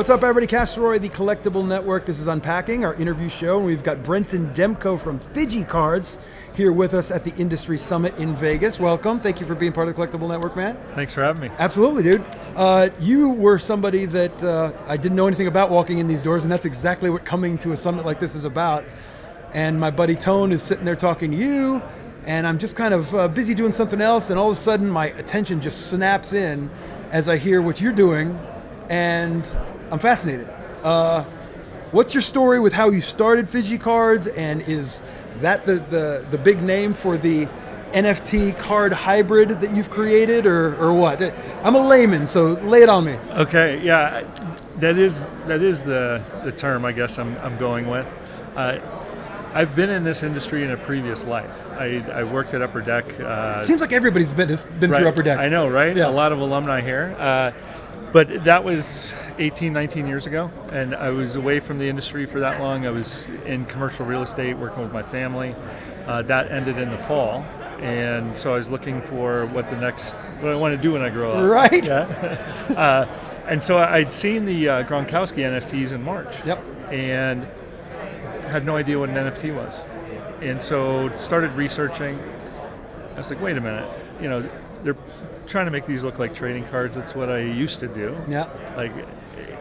What's up, everybody? Cash Sirois, the Collectible Network. This is Unpacking, our interview show, and we've got Brenton Demko from Phygicards here with us at the Industry Summit in Vegas. Welcome. Thank you for being part of the Collectible Network, man. Thanks for having me. Absolutely, dude. You were somebody that I didn't know anything about walking in these doors, and that's exactly what coming to a summit like this is about. And my buddy Tone is sitting there talking to you, and I'm just kind of busy doing something else, and all of a sudden my attention just snaps in as I hear what you're doing, and I'm fascinated. What's your story with how you started Phygicards, and is that the big name for the NFT card hybrid that you've created, or what? I'm a layman, so lay it on me. Okay, yeah, that is the term I guess I'm going with. I've been in this industry in a previous life. I worked at Upper Deck. Seems like everybody's been through Upper Deck. I know, right? Yeah. A lot of alumni here. But that was 18, 19 years ago, and I was away from the industry for that long. I was in commercial real estate working with my family. That ended in the fall, and so I was looking for what I want to do when I grow up. Right. Yeah. And so I'd seen the Gronkowski NFTs in March. Yep. And had no idea what an NFT was. And so started researching. I was like, wait a minute, they're trying to make these look like trading cards. That's what I used to do. Yeah. Like,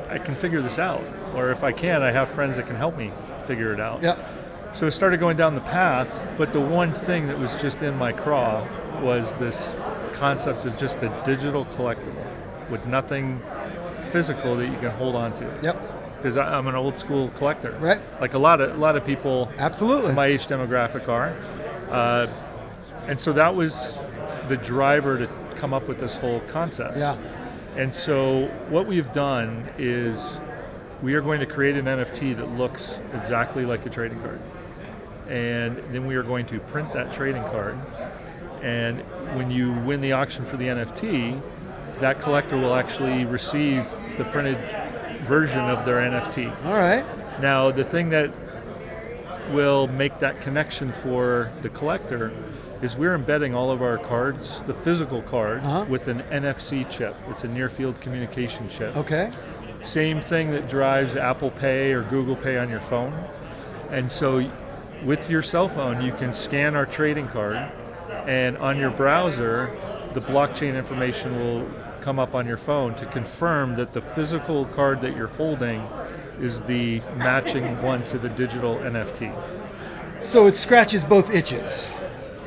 I can figure this out. Or if I can't, I have friends that can help me figure it out. Yeah. So I started going down the path, but the one thing that was just in my craw was this concept of just a digital collectible with nothing physical that you can hold on to. Yep. Because I'm an old school collector, right? Like a lot of people, absolutely, in my age demographic are, and so that was the driver to come up with this whole concept. Yeah. And so what we've done is we are going to create an NFT that looks exactly like a trading card, and then we are going to print that trading card. And when you win the auction for the NFT, that collector will actually receive the printed version of their NFT. All right. Now, the thing that will make that connection for the collector is we're embedding all of our cards, the physical card, with an NFC chip. It's a near-field communication chip. Okay. Same thing that drives Apple Pay or Google Pay on your phone. And so with your cell phone, you can scan our trading card, and on your browser, the blockchain information will come up on your phone to confirm that the physical card that you're holding is the matching one to the digital NFT. So it scratches both itches.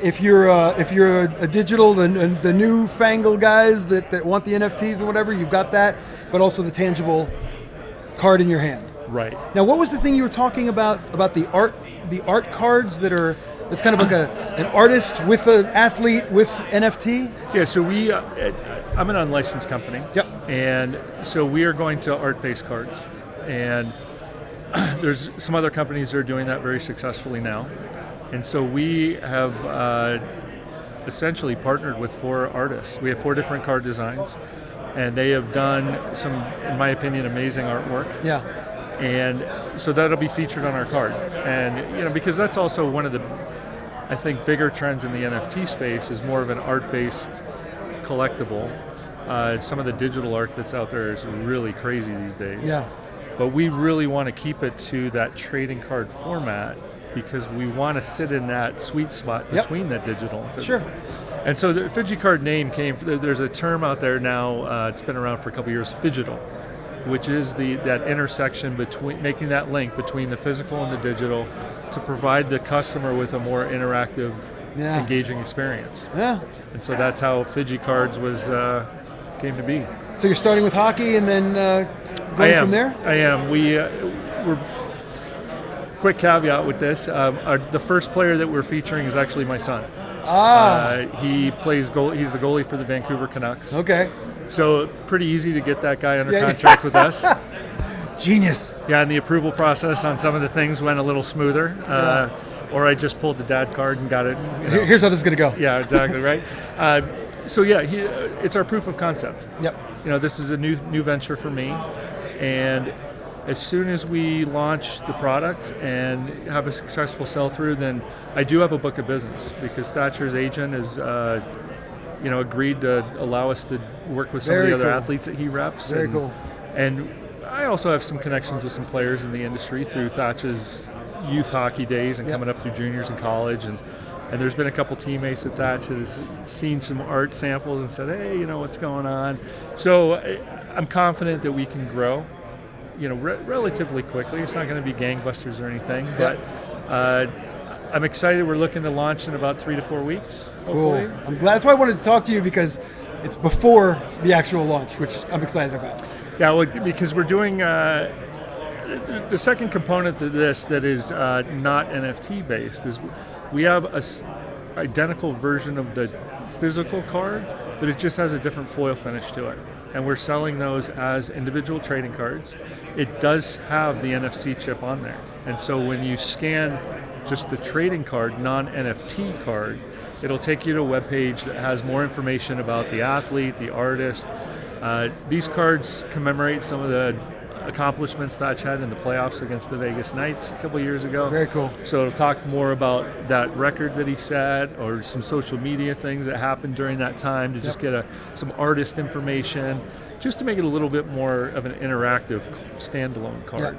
If you're a digital, the newfangled guys that want the NFTs and whatever, you've got that, but also the tangible card in your hand. Right. Now, what was the thing you were talking about the art cards that are? It's kind of like an artist with an athlete with NFT? Yeah, so I'm an unlicensed company. Yep. And so we are going to art-based cards. And there's some other companies that are doing that very successfully now. And so we have essentially partnered with 4 artists. We have 4 different card designs, and they have done some, in my opinion, amazing artwork. Yeah. And so that'll be featured on our card. And, because that's also one of the, I think, bigger trends in the NFT space is more of an art-based collectible. Some of the digital art that's out there is really crazy these days. Yeah. But we really want to keep it to that trading card format because we want to sit in that sweet spot between that digital and physical. Sure. And so the Phygicard name came, there's a term out there now, it's been around for a couple of years, phygital, which is that intersection between, making that link between the physical and the digital to provide the customer with a more interactive, engaging experience. Yeah. And so that's how Phygicards came to be. So you're starting with hockey and then going from there? I am. We're quick caveat with this. The first player that we're featuring is actually my son. He plays goal. He's the goalie for the Vancouver Canucks. Okay. So pretty easy to get that guy under contract with us. Genius. Yeah, and the approval process on some of the things went a little smoother. Or I just pulled the dad card and got it. Here's how this is going to go. Yeah, exactly right. It's our proof of concept. Yep. This is a new venture for me, and as soon as we launch the product and have a successful sell-through, then I do have a book of business because Thatcher's agent is, agreed to allow us to work with some of the other athletes that he reps. Very cool. And I also have some connections with some players in the industry through Thatch's youth hockey days and coming up through juniors in college, and there's been a couple teammates at Thatch that has seen some art samples and said, hey, you know, what's going on? So I'm confident that we can grow, you know, relatively quickly. It's not going to be gangbusters or anything, but I'm excited. We're looking to launch in about 3 to 4 weeks, hopefully. Cool. I'm glad. That's why I wanted to talk to you, because it's before the actual launch, which I'm excited about. Yeah, well, because we're doing the second component to this that is not NFT based is we have a identical version of the physical card, but it just has a different foil finish to it. And we're selling those as individual trading cards. It does have the NFC chip on there. And so when you scan just the trading card, non-NFT card, it'll take you to a web page that has more information about the athlete, the artist. These cards commemorate some of the accomplishments Thatch had in the playoffs against the Vegas Knights a couple years ago. Very cool. So it'll talk more about that record that he set, or some social media things that happened during that time, to just get some artist information, just to make it a little bit more of an interactive standalone card.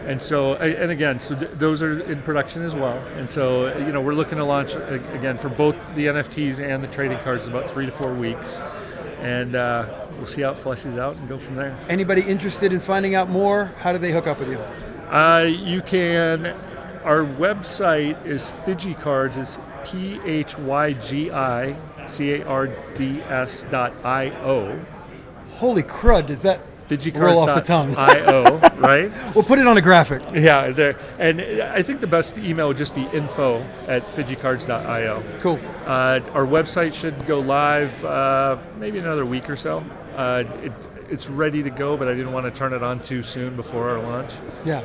And so, and again, so those are in production as well. And so, you know, we're looking to launch again for both the NFTs and the trading cards in about 3 to 4 weeks. And we'll see how it fleshes out and go from there. Anybody interested in finding out more, how do they hook up with you? You can, our website is Phygicards, it's PHYGICARDS.io. Holy crud, does that roll off the tongue? Phygicards.io, right? We'll put it on a graphic. Yeah, there. And I think the best email would just be info@phygicards.io. Cool. Our website should go live maybe another week or so. It's ready to go, but I didn't want to turn it on too soon before our launch. Yeah.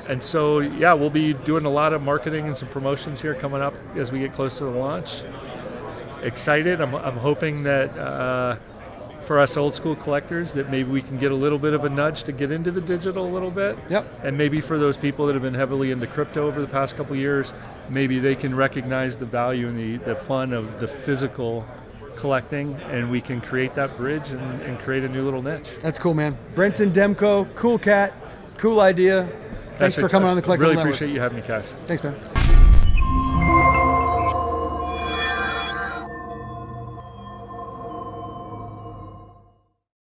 And so, yeah, we'll be doing a lot of marketing and some promotions here coming up as we get close to the launch. Excited. I'm hoping that for us old school collectors, that maybe we can get a little bit of a nudge to get into the digital a little bit. Yep. And maybe for those people that have been heavily into crypto over the past couple of years, maybe they can recognize the value and the fun of the physical collecting, and we can create that bridge and create a new little niche. That's cool, man. Brenton Demko, cool cat, cool idea. Thanks for coming on the Collectible Really Network. appreciate you having me, Cash. Thanks, man.